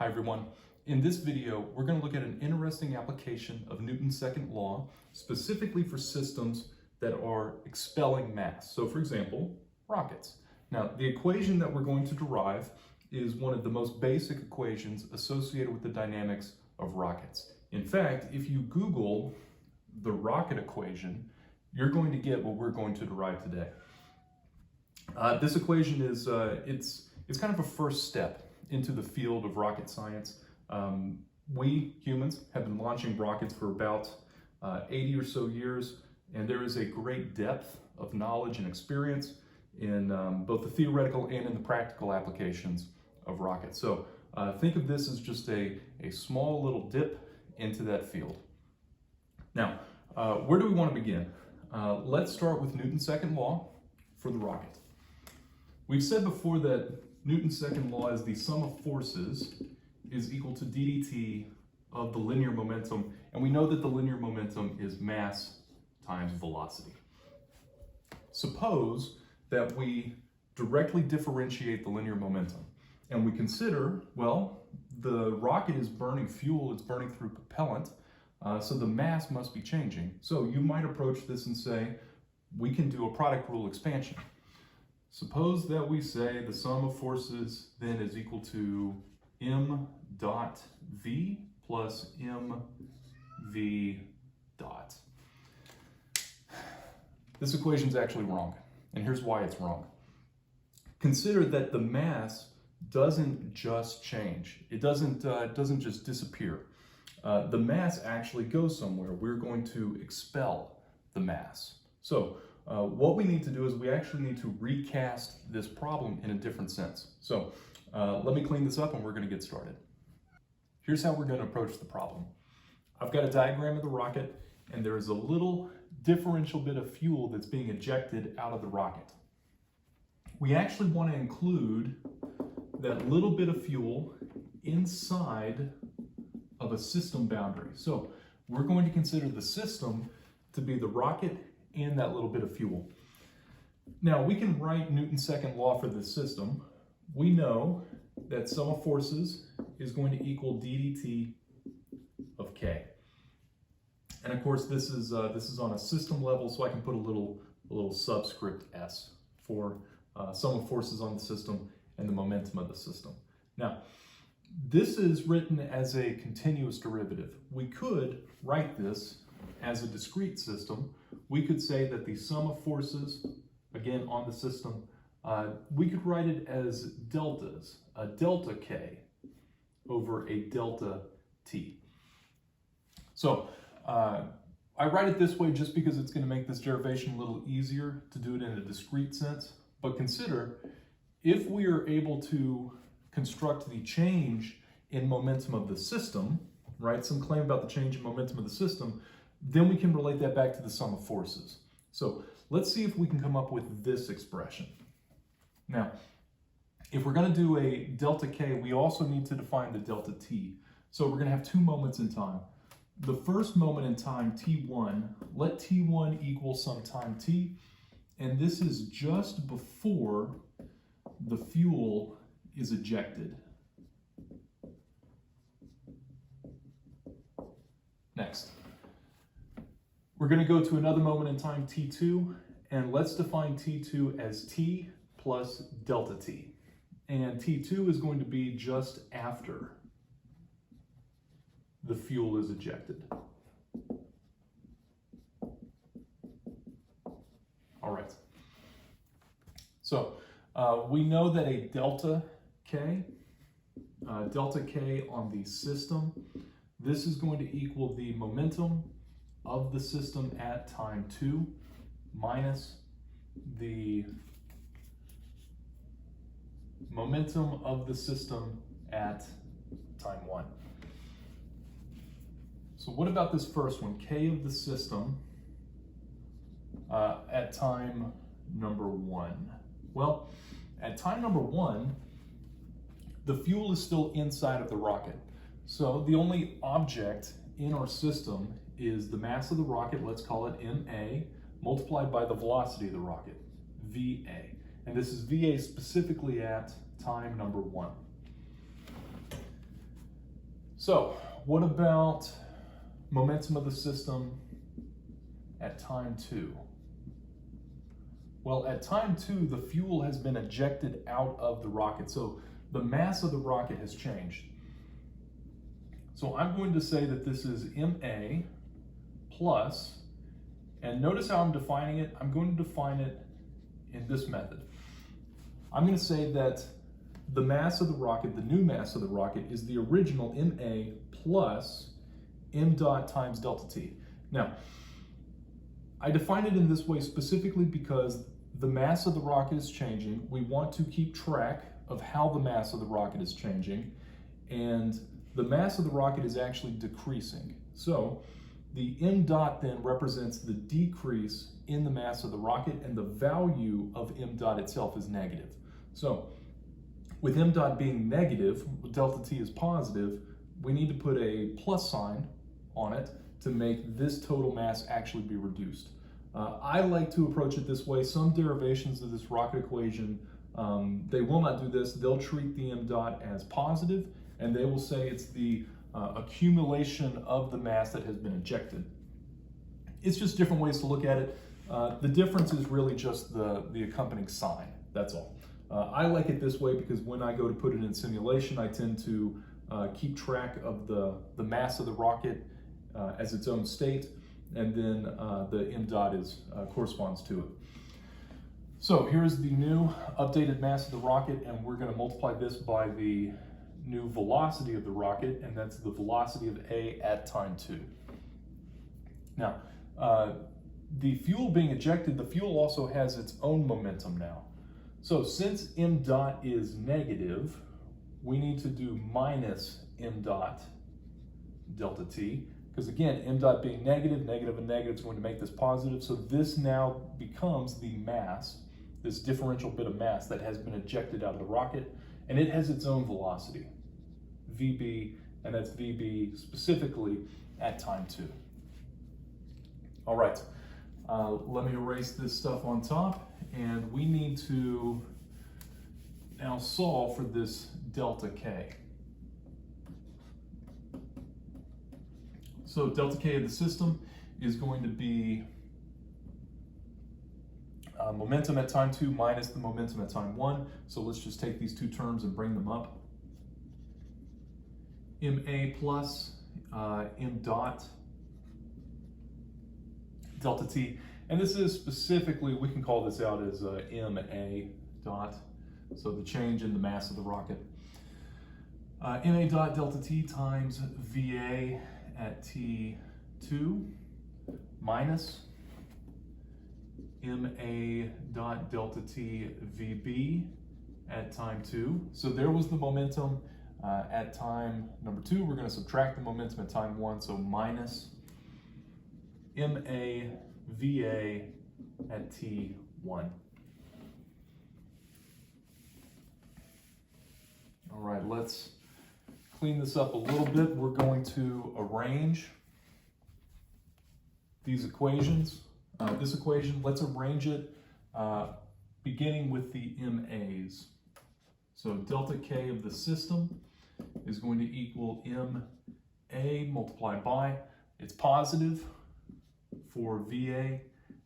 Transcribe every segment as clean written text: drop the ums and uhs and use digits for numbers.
Hi everyone. In this video, we're going to look at an interesting application of Newton's second law, specifically for systems that are expelling mass. So for example, rockets. Now, the equation that we're going to derive is one of the most basic equations associated with the dynamics of rockets. In fact, if you Google the rocket equation, you're going to get what we're going to derive today. This equation is, it's kind of a first step into the field of rocket science. We humans have been launching rockets for about 80 or so years, and there is a great depth of knowledge and experience in both the theoretical and in the practical applications of rockets. So think of this as just a small little dip into that field. Now, where do we want to begin? Let's start with Newton's second law for the rocket. We've said before that Newton's second law is the sum of forces is equal to ddt of the linear momentum, and we know that the linear momentum is mass times velocity. Suppose that we directly differentiate the linear momentum, and we consider, well, the rocket is burning fuel, it's burning through propellant, so the mass must be changing. So you might approach this and say, we can do a product rule expansion. Suppose that we say the sum of forces then is equal to m dot v plus mv dot. This equation is actually wrong, and here's why it's wrong. Consider that the mass doesn't just change. It doesn't just disappear. The mass actually goes somewhere. We're going to expel the mass. So what we need to do is we actually need to recast this problem in a different sense. So let me clean this up and we're going to get started. Here's how we're going to approach the problem. I've got a diagram of the rocket, and there is a little differential bit of fuel that's being ejected out of the rocket. We actually want to include that little bit of fuel inside of a system boundary. So we're going to consider the system to be the rocket and that little bit of fuel. Now we can write Newton's second law for this system. We know that sum of forces is going to equal ddt of k. And of course this is on a system level, so I can put a little subscript s for sum of forces on the system and the momentum of the system. Now, this is written as a continuous derivative. We could write this as a discrete system. We could say that the sum of forces, again on the system, we could write it as deltas, a delta k over a delta t. So I write it this way just because it's going to make this derivation a little easier to do it in a discrete sense. But consider, if we are able to construct the change in momentum of the system, right, some claim about the change in momentum of the system, then we can relate that back to the sum of forces. So let's see if we can come up with this expression. Now, if we're going to do a delta k, we also need to define the delta t. So we're going to have two moments in time. The first moment in time, t1, let t1 equal some time t, and this is just before the fuel is ejected. Next, we're going to go to another moment in time, t2, and let's define t2 as t plus delta t. And t2 is going to be just after the fuel is ejected. All right. So we know that a delta k on the system, this is going to equal the momentum of the system at time 2 minus the momentum of the system at time 1. So what about this first one, k of the system at time number 1? Well, at time number 1, the fuel is still inside of the rocket. So the only object in our system is the mass of the rocket, let's call it ma, multiplied by the velocity of the rocket, va. And this is va specifically at time number 1. So what about momentum of the system at time 2? Well, at time 2, the fuel has been ejected out of the rocket. So the mass of the rocket has changed. So I'm going to say that this is MA plus, and notice how I'm defining it. I'm going to define it in this method. I'm going to say that the mass of the rocket, the new mass of the rocket, is the original MA plus m dot times delta T. Now, I define it in this way specifically because the mass of the rocket is changing. We want to keep track of how the mass of the rocket is changing, and the mass of the rocket is actually decreasing. So the m dot then represents the decrease in the mass of the rocket, and the value of m dot itself is negative. So with m dot being negative, delta T is positive, we need to put a plus sign on it to make this total mass actually be reduced. I like to approach it this way. Some derivations of this rocket equation, they will not do this. They'll treat the m dot as positive, and they will say it's the accumulation of the mass that has been ejected. It's just different ways to look at it. The difference is really just the accompanying sign, that's all. I like it this way because when I go to put it in simulation, I tend to keep track of the mass of the rocket as its own state, and then the m dot corresponds to it. So here's the new updated mass of the rocket, and we're going to multiply this by the new velocity of the rocket, and that's the velocity of A at time 2. Now, the fuel being ejected, the fuel also has its own momentum now. So since m dot is negative, we need to do minus m dot delta T, because again, m dot being negative, negative and negative is going to make this positive. So this now becomes the mass, this differential bit of mass that has been ejected out of the rocket, and it has its own velocity, VB, and that's VB specifically at time 2. All right, let me erase this stuff on top, and we need to now solve for this delta K. So delta K of the system is going to be momentum at time 2 minus the momentum at time 1. So let's just take these two terms and bring them up. MA plus m dot delta T. And this is specifically, we can call this out as MA dot. So the change in the mass of the rocket. MA dot delta T times VA at T2 minus MA dot delta T VB at time 2. So there was the momentum at time number 2. We're going to subtract the momentum at time 1, so minus MA VA at T1. All right, let's clean this up a little bit. We're going to arrange these equations. This equation, let's arrange it beginning with the MAs. So delta K of the system is going to equal MA multiplied by, it's positive for VA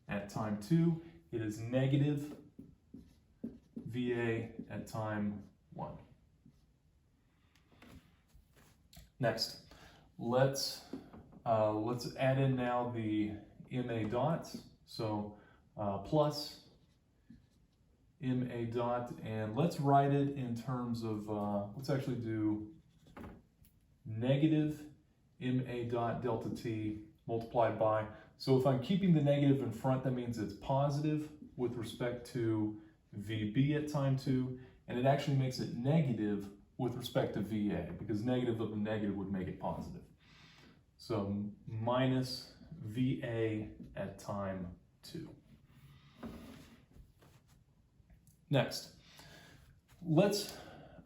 at time 2. It is negative VA at time 1. Next, let's add in now the MA dots. So plus MA dot, and let's write it in terms of, let's actually do negative MA dot delta T multiplied by. So if I'm keeping the negative in front, that means it's positive with respect to VB at time 2, and it actually makes it negative with respect to VA, because negative of a negative would make it positive. So minus VA at time 2. Next, let's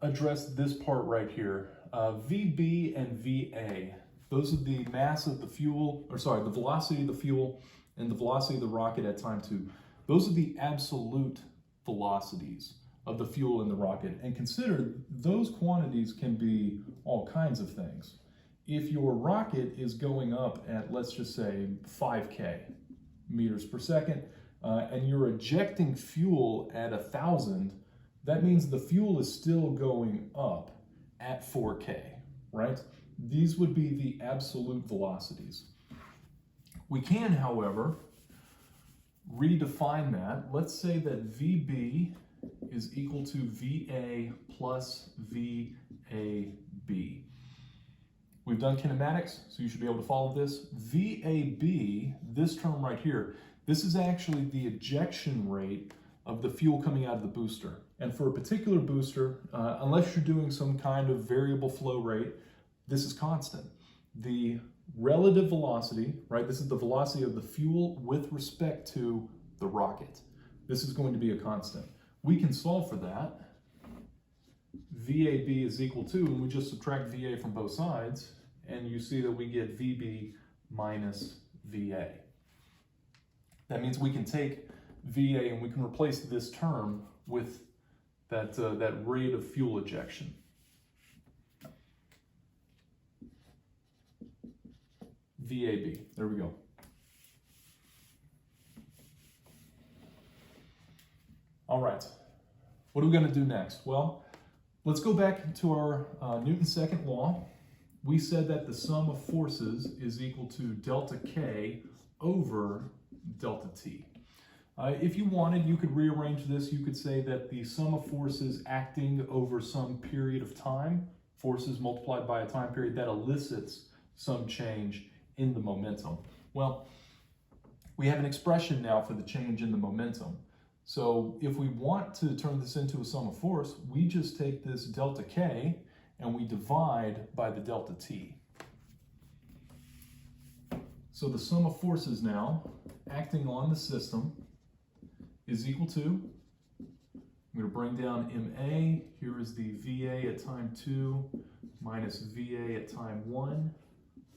address this part right here. VB and VA, those are the mass of the fuel, or sorry, the velocity of the fuel and the velocity of the rocket at time 2. Those are the absolute velocities of the fuel in the rocket. And consider those quantities can be all kinds of things. if your rocket is going up at, let's just say, 5K meters per second, and you're ejecting fuel at 1,000, that means the fuel is still going up at 4K, right? These would be the absolute velocities. We can, however, redefine that. Let's say that VB is equal to VA plus VAB. We've done kinematics, so you should be able to follow this. VAB, this term right here, this is actually the ejection rate of the fuel coming out of the booster. And for a particular booster, unless you're doing some kind of variable flow rate, this is constant. The relative velocity, right, this is the velocity of the fuel with respect to the rocket. This is going to be a constant. We can solve for that. VAB is equal to, and we just subtract VA from both sides, and you see that we get VB minus VA. That means we can take VA and we can replace this term with that rate of fuel ejection. VAB, there we go. All right, what are we going to do next? Well, let's go back to our Newton's second law. We said that the sum of forces is equal to delta K over delta T. If you wanted, you could rearrange this. You could say that the sum of forces acting over some period of time, forces multiplied by a time period, that elicits some change in the momentum. Well, we have an expression now for the change in the momentum. So if we want to turn this into a sum of force, we just take this delta K and we divide by the delta T. So the sum of forces now acting on the system is equal to, I'm going to bring down MA, here is the VA at time 2 minus VA at time 1,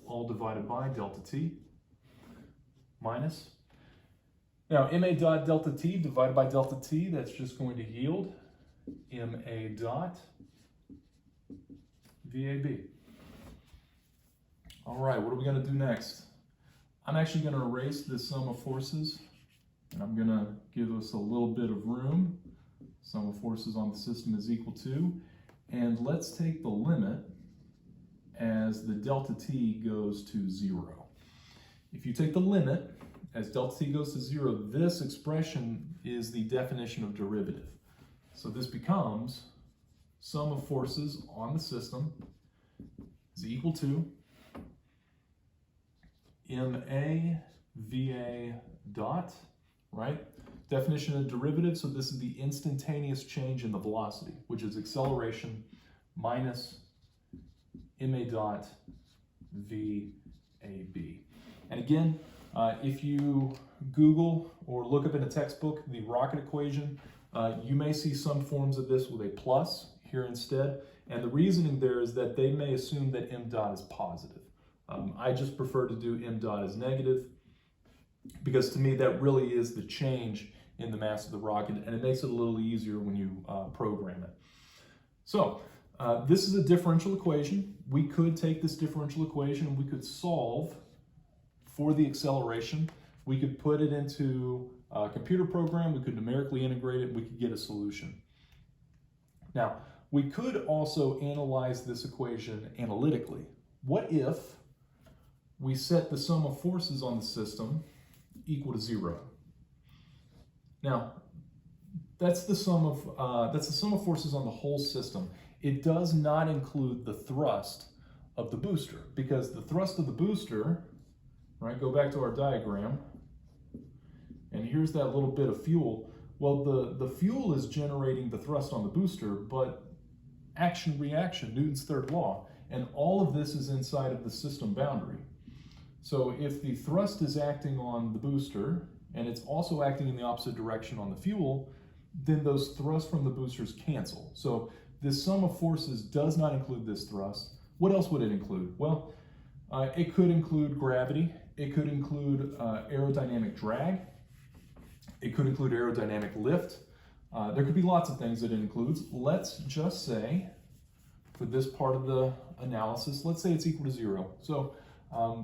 all divided by delta T, minus. Now, MA dot delta T divided by delta T, that's just going to yield MA dot VAB. All right, what are we going to do next? I'm actually going to erase this sum of forces, and I'm going to give us a little bit of room. Sum of forces on the system is equal to, and let's take the limit as the delta T goes to 0. If you take the limit as delta T goes to 0, this expression is the definition of derivative. So this becomes sum of forces on the system is equal to MA VA dot, right? Definition of derivative, so this is the instantaneous change in the velocity, which is acceleration minus MA dot VAB. And again, if you Google or look up in a textbook the rocket equation, you may see some forms of this with a plus here instead. And the reasoning there is that they may assume that M dot is positive. I just prefer to do M dot as negative because to me that really is the change in the mass of the rocket, and it makes it a little easier when you program it. So this is a differential equation. We could take this differential equation and we could solve for the acceleration. We could put it into a computer program, we could numerically integrate it, we could get a solution. Now, we could also analyze this equation analytically. What if we set the sum of forces on the system equal to 0? Now, that's the sum of forces on the whole system. It does not include the thrust of the booster, because the thrust of the booster, right, go back to our diagram, and here's that little bit of fuel. Well, the fuel is generating the thrust on the booster, but action-reaction, Newton's third law, and all of this is inside of the system boundary. So if the thrust is acting on the booster, and it's also acting in the opposite direction on the fuel, then those thrusts from the boosters cancel. So this sum of forces does not include this thrust. What else would it include? Well, it could include gravity. It could include aerodynamic drag. It could include aerodynamic lift. There could be lots of things that it includes. Let's just say for this part of the analysis, let's say it's equal to 0. So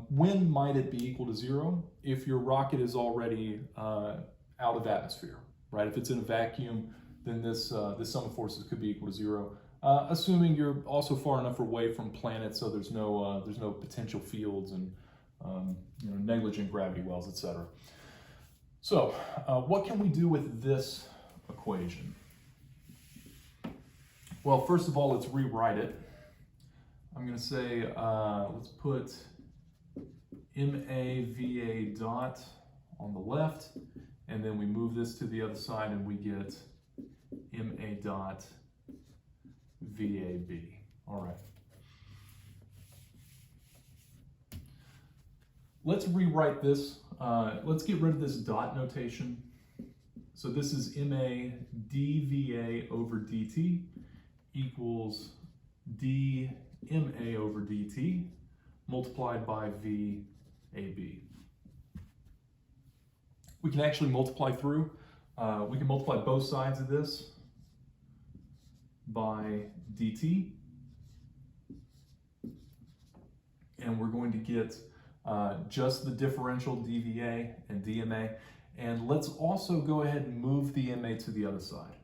when might it be equal to 0? If your rocket is already out of atmosphere, right? If it's in a vacuum, then this sum of forces could be equal to 0. Assuming you're also far enough away from planets so there's no potential fields and negligent gravity wells, etc. So what can we do with this equation? Well, first of all, let's rewrite it. I'm going to say, let's put MAVA dot on the left, and then we move this to the other side and we get MA dot VAB. All right. Let's rewrite this. Let's get rid of this dot notation. So this is MA dVA over dt equals dMA over dt multiplied by VAB. We can actually multiply through. We can multiply both sides of this by dt. And we're going to get just the differential dVA and dMA. And let's also go ahead and move the MA to the other side.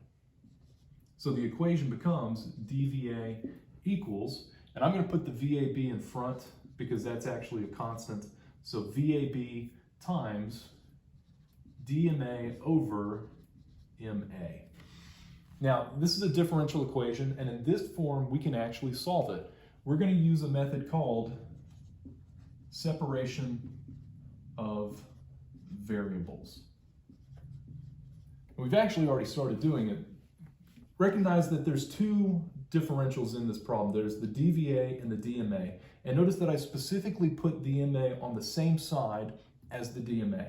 So the equation becomes dVA equals, and I'm going to put the VAB in front because that's actually a constant. So VAB times dMA over MA. Now, this is a differential equation, and in this form, we can actually solve it. We're going to use a method called separation of variables. We've actually already started doing it. Recognize that there's two differentials in this problem. There's the dVA and the dMA. And notice that I specifically put dMA on the same side as the dMA.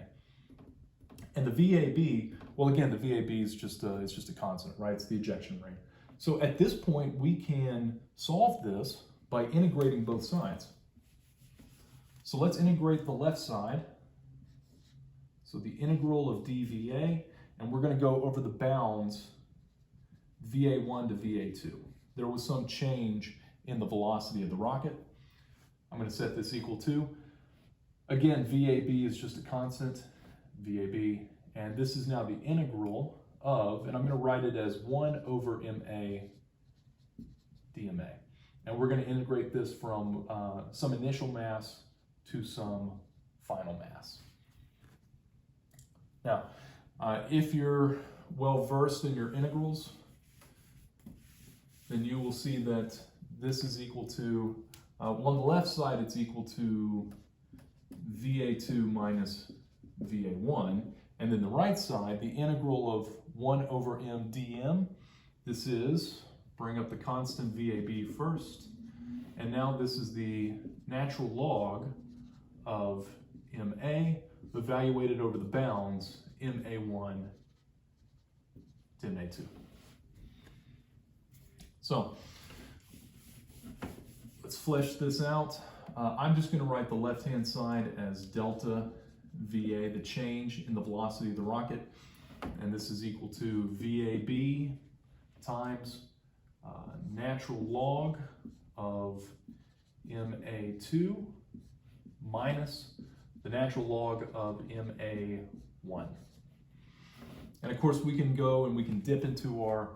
And the VAB, well, again, the VAB is just a constant, right? It's the ejection rate. So at this point, we can solve this by integrating both sides. So let's integrate the left side. So the integral of dVA, and we're going to go over the bounds VA1 to VA2. There was some change in the velocity of the rocket. I'm going to set this equal to, again, VAB is just a constant, VAB, and this is now the integral of, and I'm going to write it as 1 over MA dMA. And we're going to integrate this from some initial mass to some final mass. Now, if you're well versed in your integrals, then you will see that this is equal to, on the left side, it's equal to VA2 minus VA1. And then the right side, the integral of 1 over M dm, this is, bring up the constant VAB first, and now this is the natural log of MA evaluated over the bounds MA1 to MA2. So let's flesh this out. I'm just going to write the left-hand side as delta VA, the change in the velocity of the rocket, and this is equal to VAB times natural log of MA2 minus the natural log of MA1. And of course we can go and we can dip into our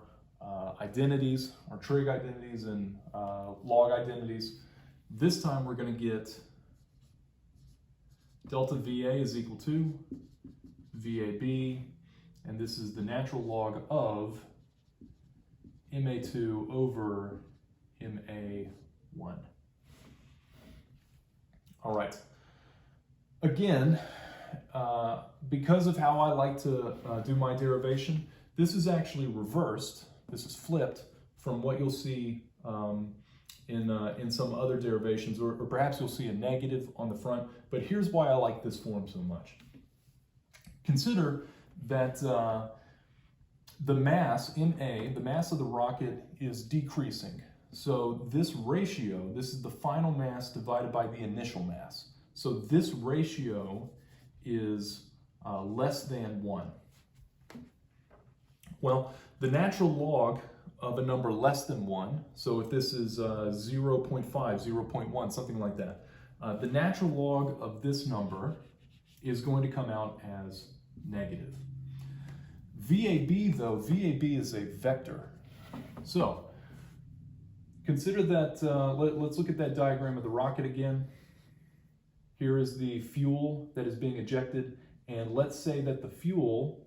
identities, our trig identities and log identities. This time we're going to get delta VA is equal to VAB, and this is the natural log of MA2 over MA1. All right. Again, because of how I like to do my derivation, this is actually reversed. This is flipped from what you'll see in some other derivations, or perhaps you'll see a negative on the front. But here's why I like this form so much. Consider that the mass, MA, the mass of the rocket is decreasing. So this ratio, this is the final mass divided by the initial mass. So this ratio is less than 1. Well, the natural log of a number less than 1, so if this is 0.5, 0.1, something like that, the natural log of this number is going to come out as negative. VAB, though, VAB is a vector. So consider that, let's look at that diagram of the rocket again. Here is the fuel that is being ejected, and let's say that the fuel,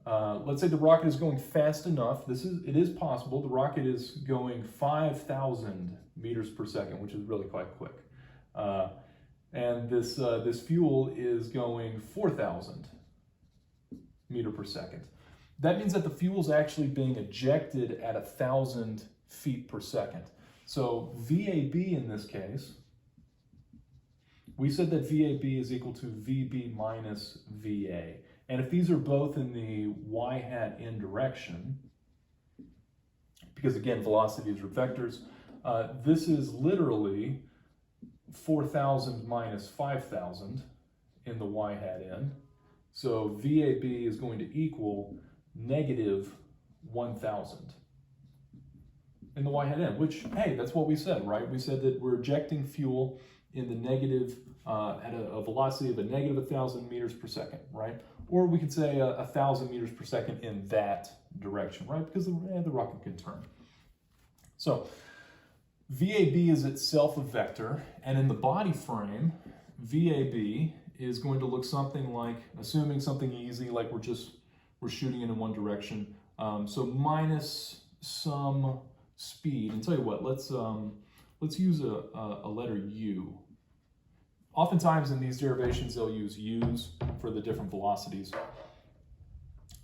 let's say the rocket is going fast enough. It is possible. The rocket is going 5,000 meters per second, which is really quite quick. And this fuel is going 4,000 meter per second. That means that the fuel is actually being ejected at 1,000 feet per second. So VAB in this case, we said that VAB is equal to VB minus VA. And if these are both in the y hat in direction, because again, velocities are vectors, this is literally 4,000 minus 5,000 in the y hat in. So VAB is going to equal negative 1,000 in the y hat in, which, hey, that's what we said, right? We said that we're ejecting fuel in the negative, at a velocity of a negative 1,000 meters per second, right? Or we could say 1,000 meters per second in that direction, right? Because the rocket can turn. So VAB is itself a vector, and in the body frame, VAB is going to look something like, assuming something easy, like we're shooting in one direction. So minus some speed. And tell you what, let's use a letter U. Oftentimes in these derivations, they'll use U's for the different velocities.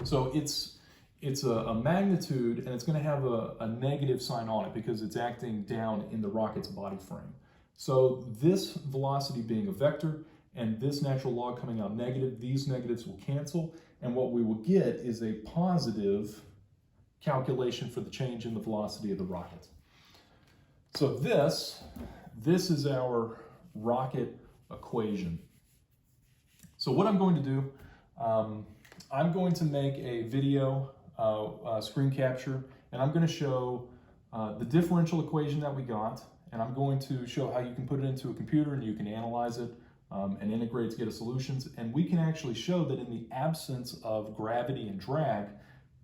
So it's a magnitude, and it's going to have a negative sign on it because it's acting down in the rocket's body frame. So this velocity being a vector and this natural log coming out negative, these negatives will cancel, and what we will get is a positive calculation for the change in the velocity of the rocket. So this is our rocket equation. So what I'm going to do, I'm going to make a video screen capture, and I'm going to show the differential equation that we got, and I'm going to show how you can put it into a computer and you can analyze it and integrate to get a solutions. And we can actually show that in the absence of gravity and drag,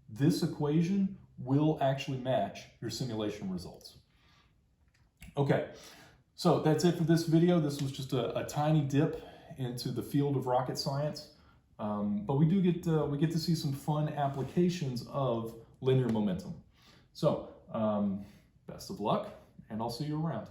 this equation will actually match your simulation results. Okay, so that's it for this video. This was just a tiny dip into the field of rocket science, but we get to see some fun applications of linear momentum. So best of luck, and I'll see you around.